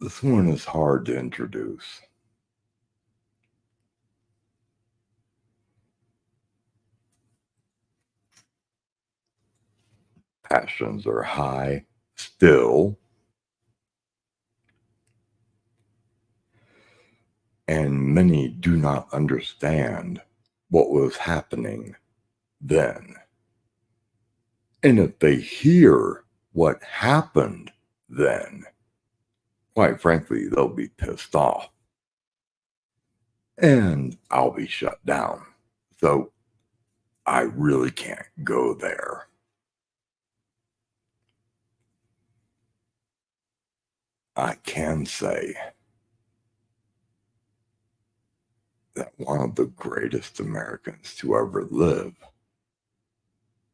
This one is hard to introduce. Passions are high still, and many do not understand what was happening then. And if they hear what happened then, quite frankly, they'll be pissed off. And I'll be shut down. So I really can't go there. I can say that one of the greatest Americans to ever live,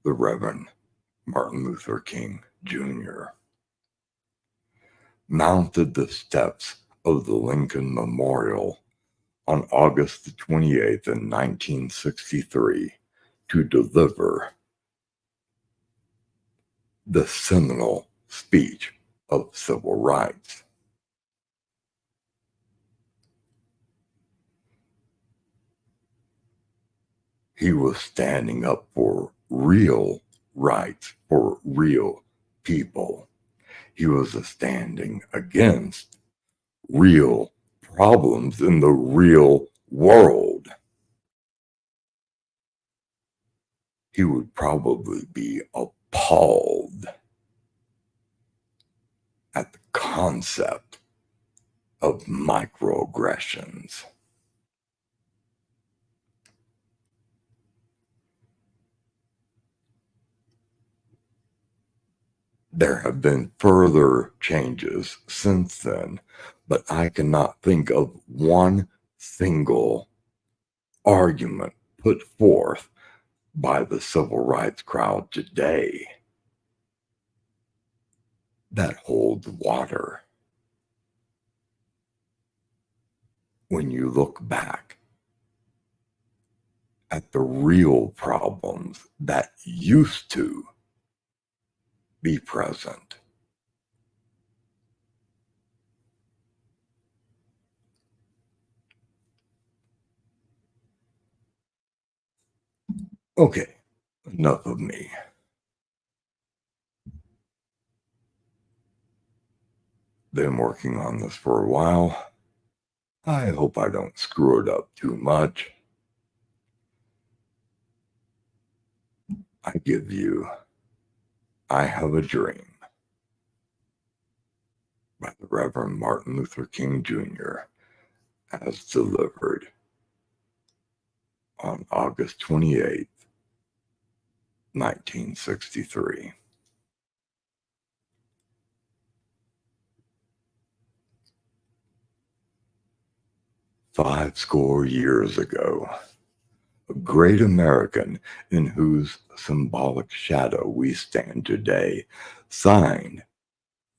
the Reverend Martin Luther King Jr., mounted the steps of the Lincoln Memorial on August the 28th in 1963 to deliver the seminal speech of civil rights. He was standing up for real rights for real people. He was standing against real problems in the real world. He would probably be appalled at the concept of microaggressions. There have been further changes since then, but I cannot think of one single argument put forth by the civil rights crowd today that holds water. When you look back at the real problems that used to be present. Okay, enough of me. Been working on this for a while. I hope I don't screw it up too much. I give you I Have a Dream by the Reverend Martin Luther King Jr. as delivered on August 28th, 1963. Five score years ago, a great American in whose symbolic shadow we stand today signed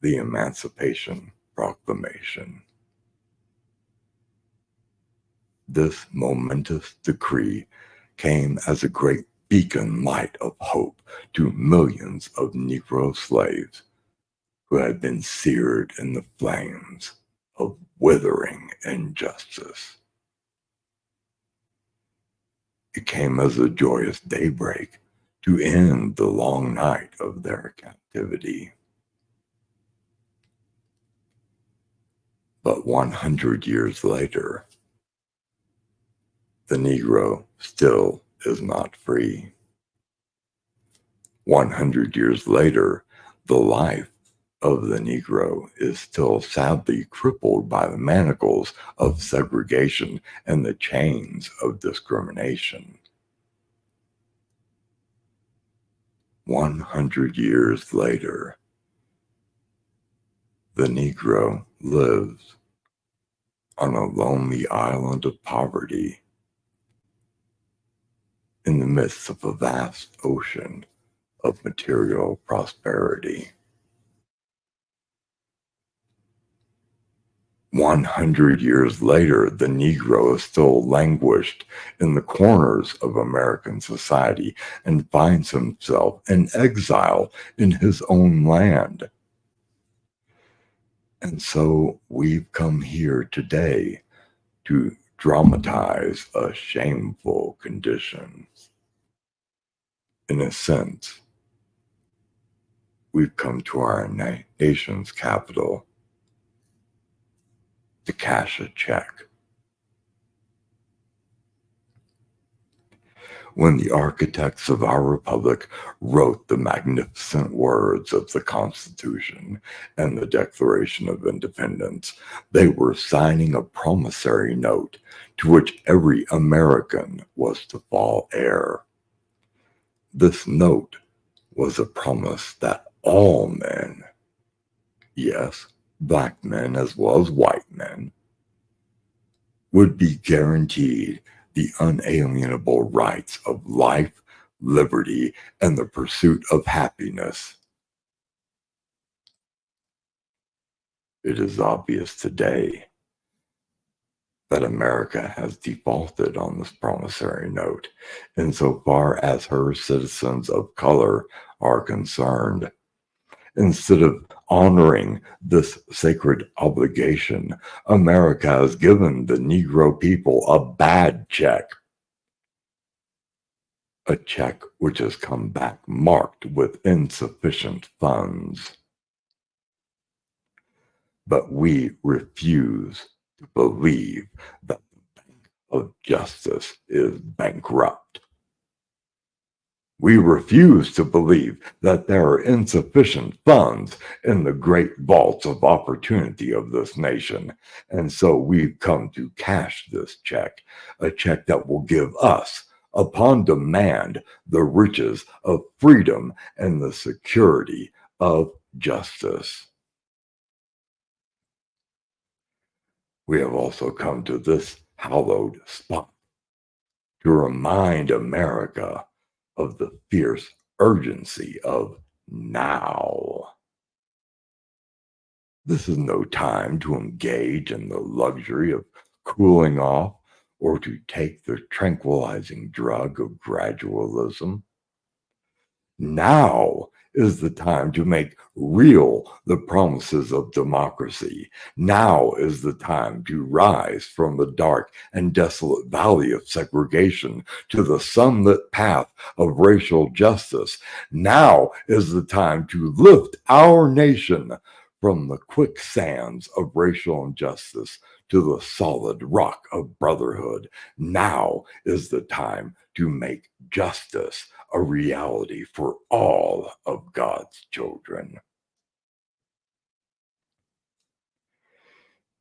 the Emancipation Proclamation. This momentous decree came as a great beacon light of hope to millions of Negro slaves who had been seared in the flames of withering injustice. It came as a joyous daybreak to end the long night of their captivity. But 100 years later, the Negro still is not free. 100 years later, the life of the Negro is still sadly crippled by the manacles of segregation and the chains of discrimination. 100 years later, the Negro lives on a lonely island of poverty in the midst of a vast ocean of material prosperity. 100 years later, the Negro is still languished in the corners of American society and finds himself in exile in his own land. And so we've come here today to dramatize a shameful condition. In a sense, we've come to our nation's capital to cash a check. When the architects of our republic wrote the magnificent words of the Constitution and the Declaration of Independence, they were signing a promissory note to which every American was to fall heir. This note was a promise that all men, yes, black men as well as white men, would be guaranteed the unalienable rights of life, liberty, and the pursuit of happiness. It is obvious today that America has defaulted on this promissory note insofar as her citizens of color are concerned. Instead of honoring this sacred obligation, America has given the Negro people a bad check. A check which has come back marked with insufficient funds. But we refuse to believe that the Bank of Justice is bankrupt. We refuse to believe that there are insufficient funds in the great vaults of opportunity of this nation. And so we've come to cash this check, a check that will give us, upon demand, the riches of freedom and the security of justice. We have also come to this hallowed spot to remind America of the fierce urgency of now. This is no time to engage in the luxury of cooling off or to take the tranquilizing drug of gradualism. Now is the time to make real the promises of democracy. Now is the time to rise from the dark and desolate valley of segregation to the sunlit path of racial justice. Now is the time to lift our nation from the quicksands of racial injustice to the solid rock of brotherhood. Now is the time to make justice a reality for all of God's children.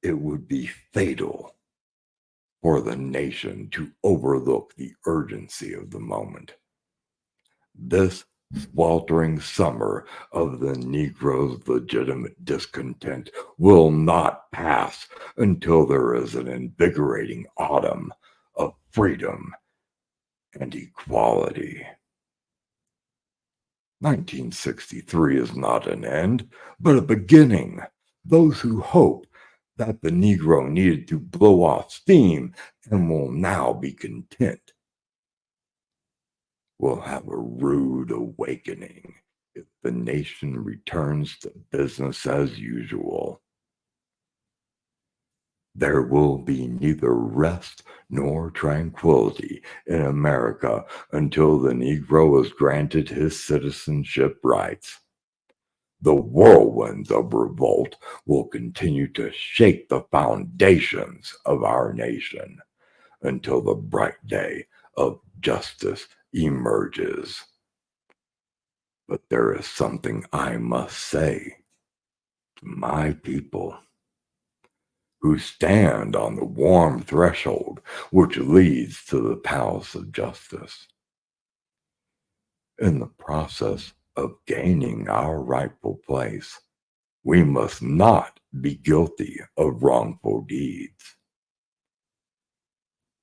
It would be fatal for the nation to overlook the urgency of the moment. This sweltering summer of the Negro's legitimate discontent will not pass until there is an invigorating autumn of freedom and equality. 1963 is not an end, but a beginning. Those who hope that the Negro needed to blow off steam and will now be content will have a rude awakening if the nation returns to business as usual. There will be neither rest nor tranquility in America until the Negro is granted his citizenship rights. The whirlwinds of revolt will continue to shake the foundations of our nation until the bright day of justice emerges. But there is something I must say to my people who stand on the warm threshold which leads to the palace of justice. In the process of gaining our rightful place, we must not be guilty of wrongful deeds.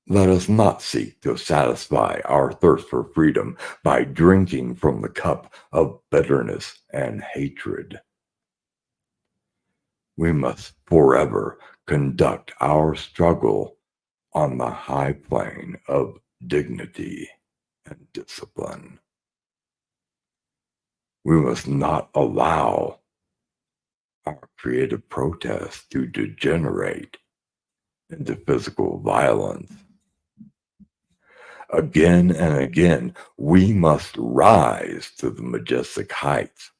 Let us not seek to satisfy our thirst for freedom by drinking from the cup of bitterness and hatred. We must forever conduct our struggle on the high plane of dignity and discipline. We must not allow our creative protest to degenerate into physical violence. Again and again, we must rise to the majestic heights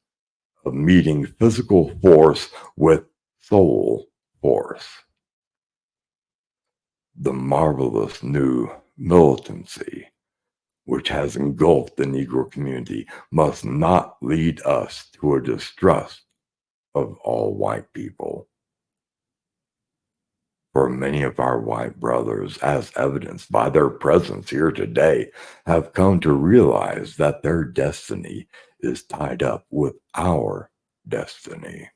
of meeting physical force with soul force. The marvelous new militancy which has engulfed the Negro community must not lead us to a distrust of all white people. For many of our white brothers, as evidenced by their presence here today, have come to realize that their destiny is tied up with our destiny.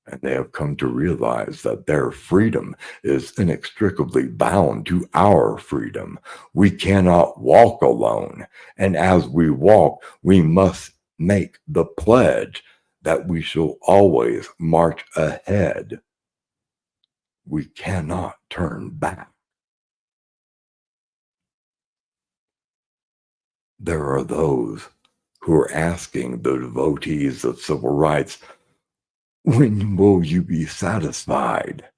And they have come to realize that their freedom is inextricably bound to our freedom. We cannot walk alone. And as we walk, we must make the pledge that we shall always march ahead. We cannot turn back. There are those who are asking the devotees of civil rights, when will you be satisfied?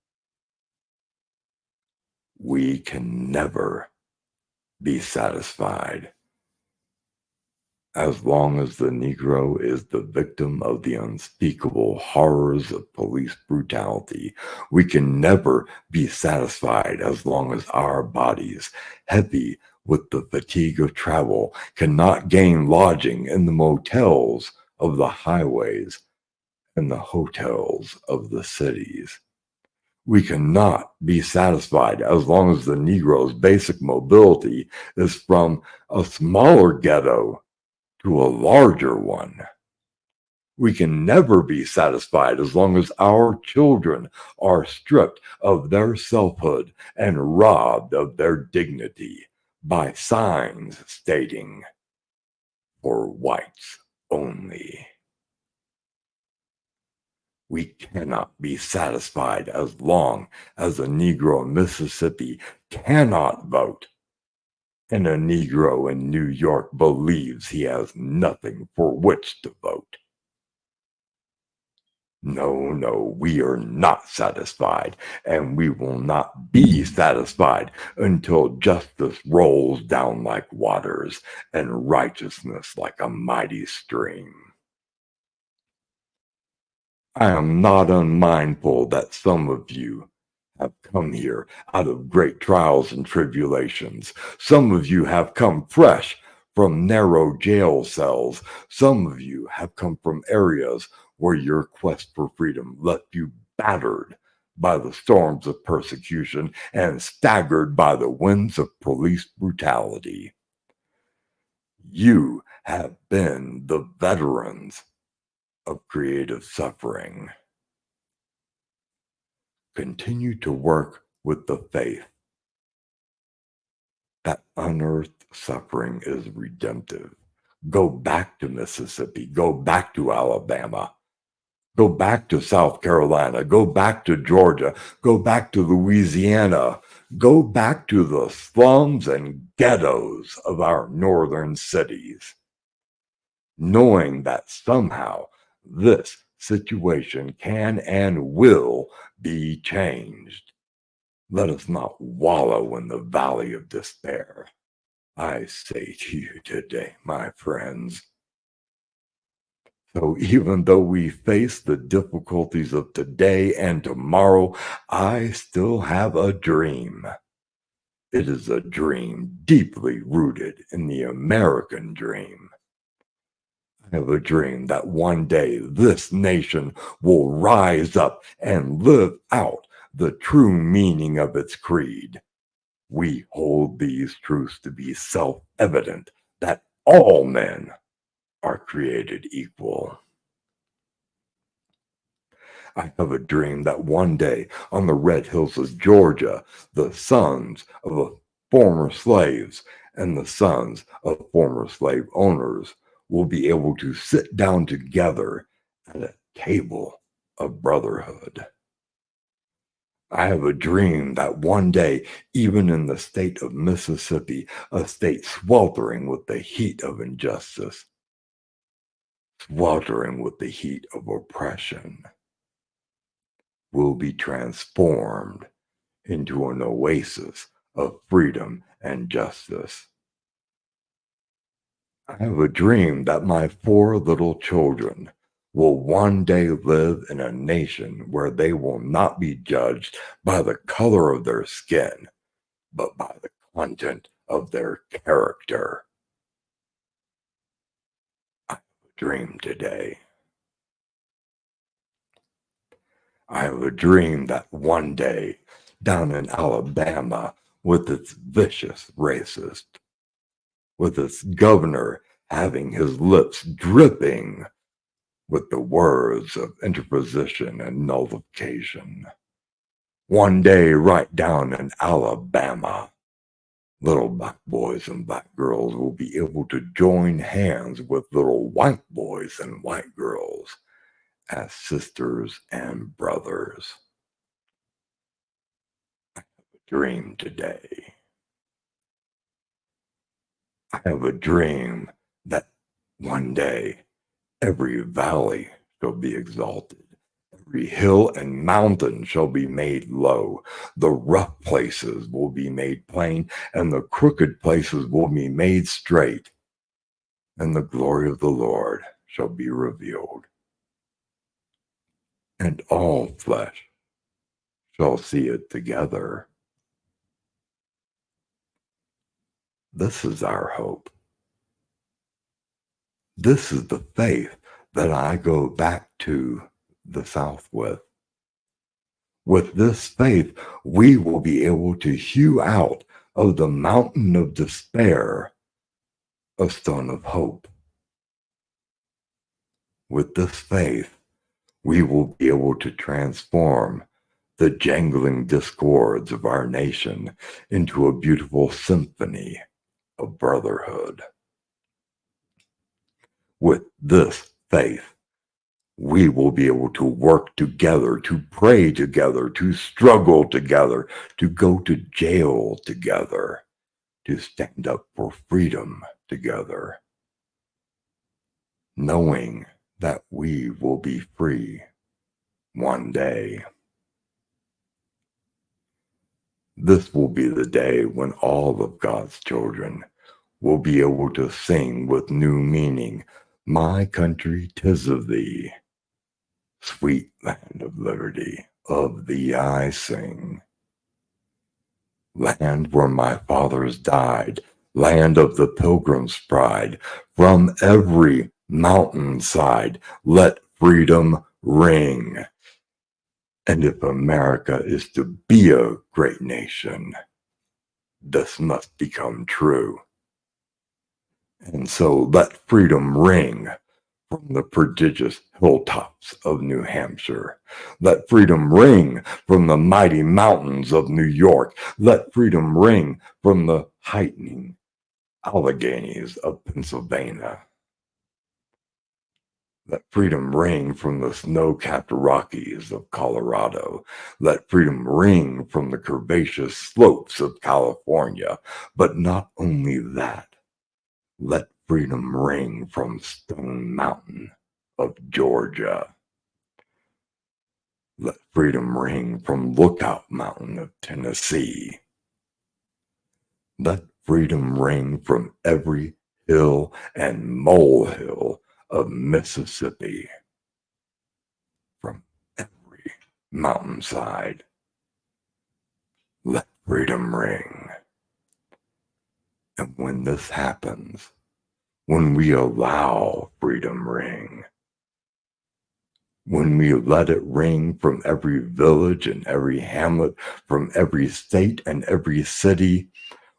We can never be satisfied. As long as the Negro is the victim of the unspeakable horrors of police brutality, we can never be satisfied as long as our bodies, heavy with the fatigue of travel, cannot gain lodging in the motels of the highways and the hotels of the cities. We cannot be satisfied as long as the Negro's basic mobility is from a smaller ghetto to a larger one. We can never be satisfied as long as our children are stripped of their selfhood and robbed of their dignity by signs stating, "For whites only." We cannot be satisfied as long as a Negro in Mississippi cannot vote and a Negro in New York believes he has nothing for which to vote. No, we are not satisfied, and we will not be satisfied until justice rolls down like waters and righteousness like a mighty stream. I am not unmindful that some of you have come here out of great trials and tribulations. Some of you have come fresh from narrow jail cells. Some of you have come from areas where your quest for freedom left you battered by the storms of persecution and staggered by the winds of police brutality. You have been the veterans of creative suffering. Continue to work with the faith that unearthed suffering is redemptive. Go back to Mississippi, go back to Alabama, go back to South Carolina, go back to Georgia, go back to Louisiana, go back to the slums and ghettos of our northern cities, knowing that somehow this situation can and will be changed. Let us not wallow in the valley of despair. I say to you today, my friends. So even though we face the difficulties of today and tomorrow, I still have a dream. It is a dream deeply rooted in the American dream. I have a dream that one day this nation will rise up and live out the true meaning of its creed. We hold these truths to be self-evident, that all men are created equal. I have a dream that one day on the red hills of Georgia, the sons of former slaves and the sons of former slave owners will be able to sit down together at a table of brotherhood. I have a dream that one day, even in the state of Mississippi, a state sweltering with the heat of injustice, sweltering with the heat of oppression, will be transformed into an oasis of freedom and justice. I have a dream that my 4 little children will one day live in a nation where they will not be judged by the color of their skin, but by the content of their character. I have a dream today. I have a dream that one day down in Alabama, with its vicious racist, with its governor having his lips dripping with the words of interposition and nullification. One day, right down in Alabama, little black boys and black girls will be able to join hands with little white boys and white girls as sisters and brothers. Dream today. I have a dream that one day every valley shall be exalted, every hill and mountain shall be made low, the rough places will be made plain, and the crooked places will be made straight, and the glory of the Lord shall be revealed, and all flesh shall see it together. This is our hope. This is the faith that I go back to the South with. With this faith, we will be able to hew out of the mountain of despair a stone of hope. With this faith, we will be able to transform the jangling discords of our nation into a beautiful symphony of brotherhood. With this faith, we will be able to work together, to pray together, to struggle together, to go to jail together, to stand up for freedom together, knowing that we will be free one day. This will be the day when all of God's children will be able to sing with new meaning, "My country, 'tis of thee, sweet land of liberty, of thee I sing. Land where my fathers died, land of the pilgrim's pride, from every mountainside let freedom ring." And if America is to be a great nation, this must become true. And so let freedom ring from the prodigious hilltops of New Hampshire. Let freedom ring from the mighty mountains of New York. Let freedom ring from the heightening Alleghanies of Pennsylvania. Let freedom ring from the snow-capped Rockies of Colorado. Let freedom ring from the curvaceous slopes of California. But not only that, let freedom ring from Stone Mountain of Georgia. Let freedom ring from Lookout Mountain of Tennessee. Let freedom ring from every hill and molehill of Mississippi, from every mountainside. Let freedom ring. And when this happens, when we allow freedom ring, when we let it ring from every village and every hamlet, from every state and every city,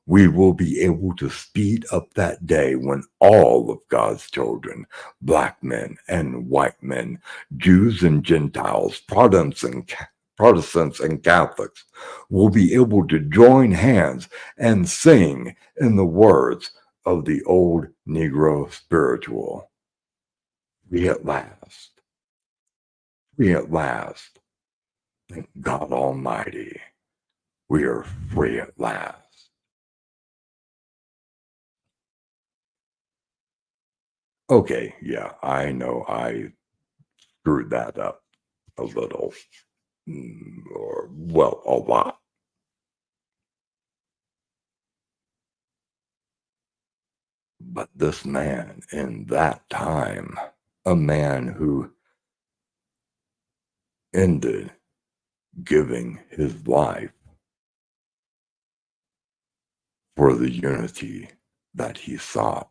we will be able to speed up that day when all of God's children, black men and white men, Jews and Gentiles, Protestants and Catholics, will be able to join hands and sing in the words of the old Negro spiritual. Free at last. Free at last. Thank God Almighty, we are free at last. Okay, yeah, I know I screwed that up a little, or, well, a lot. But this man in that time, a man who ended giving his life for the unity that he sought,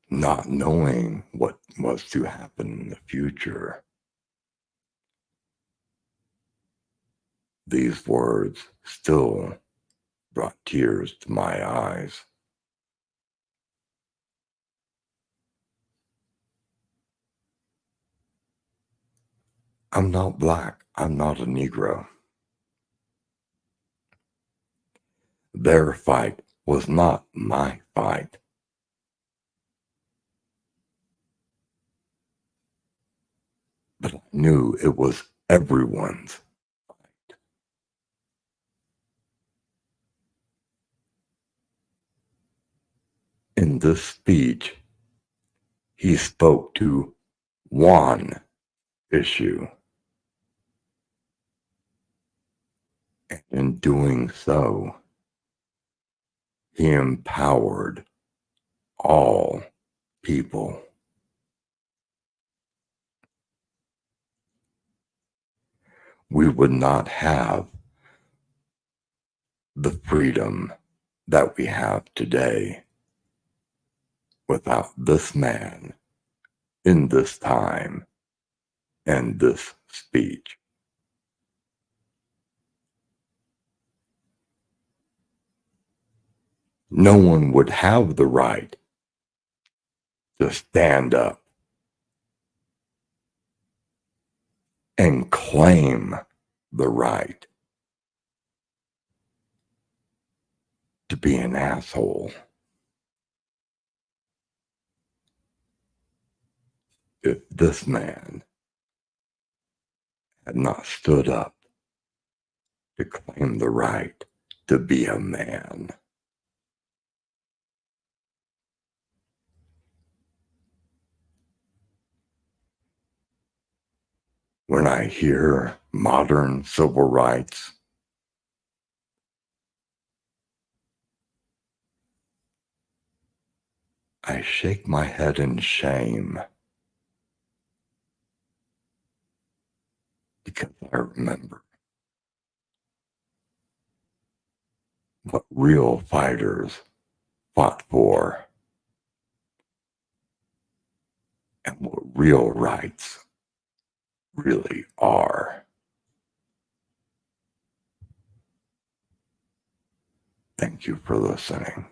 not knowing what was to happen in the future. These words still brought tears to my eyes. I'm not black. I'm not a Negro. Their fight was not my fight. But I knew it was everyone's. In this speech, he spoke to one issue. And in doing so, he empowered all people. We would not have the freedom that we have today without this man in this time and this speech. No one would have the right to stand up and claim the right to be an asshole if this man had not stood up to claim the right to be a man. When I hear modern civil rights, I shake my head in shame because I remember what real fighters fought for and what real rights really are. Thank you for listening.